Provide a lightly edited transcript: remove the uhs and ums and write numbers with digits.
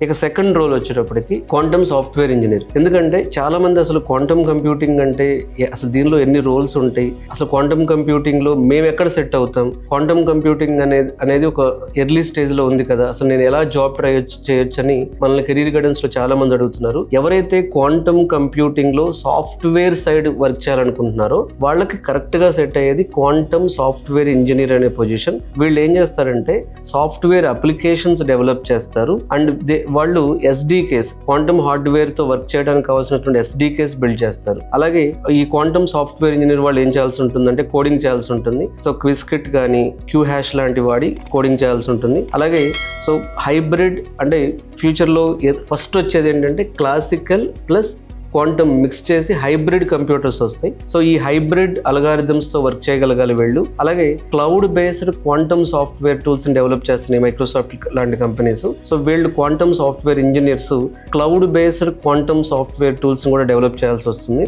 ఇక second role వచ్చేటప్పటికి quantum software engineer. ఎందుకంటే చాలా మంది అసలు క్వాంటమ్ కంప్యూటింగ్ అంటే అసలు దీనిలో ఎన్ని రోల్స్ ఉంటాయి, అసలు క్వాంటమ్ కంప్యూటింగ్ లో మేము ఎక్కడ సెట్ అవుతాం, క్వాంటమ్ కంప్యూటింగ్ అనేది ఒక ఎర్లీ స్టేజ్ లో ఉంది కదా, అసలు నేను ఎలా జాబ్ ట్రై చేయొచ్చు అని మనల్ని కెరీర్ గైడెన్స్ లో చాలా మంది అడుగుతున్నారు. ఎవరైతే క్వాంటమ్ కంప్యూటింగ్ లో సాఫ్ట్వేర్ సైడ్ వర్క్ చేయాలనుకుంటున్నారో వాళ్ళకి కరెక్ట్ గా సెట్ అయ్యేది క్వాంటమ్ సాఫ్ట్వేర్ ఇంజనీర్ అనే పొజిషన్. వీళ్ళు ఏం చేస్తారంటే సాఫ్ట్వేర్ అప్లికేషన్స్ డెవలప్ చేస్తారు అండ్ వాళ్ళు ఎస్డికేస్ క్వాంటమ్ హార్డ్వేర్ తో వర్క్ చేయడానికి కావాల్సినటువంటి ఎస్డికేస్ బిల్డ్ చేస్తారు. అలాగే ఈ క్వాంటమ్ సాఫ్ట్వేర్ ఇంజనీర్ వాళ్ళు ఏం చేయాల్సి ఉంటుందంటే కోడింగ్ చేయాల్సి ఉంటుంది. సో క్విస్కిట్ కానీ క్యూ హ్యాష్ లాంటి వాడి కోడింగ్ చేయాల్సి ఉంటుంది. అలాగే సో హైబ్రిడ్ అంటే ఫ్యూచర్లో ఫస్ట్ వచ్చేది ఏంటంటే క్లాసికల్ ప్లస్ క్వాంటమ్ మిక్స్ చేసి హైబ్రిడ్ కంప్యూటర్స్ వస్తాయి. సో ఈ హైబ్రిడ్ అల్గారిథమ్స్ తో వర్క్ చేయగలగాలి వీళ్ళు. అలాగే cloud based quantum software tools ని డెవలప్ చేస్తున్నాయి మైక్రోసాఫ్ట్ లాంటి కంపెనీస్. సో వీళ్ళు quantum software engineers cloud based quantum software tools ని కూడా డెవలప్ చేయాల్సి వస్తుంది.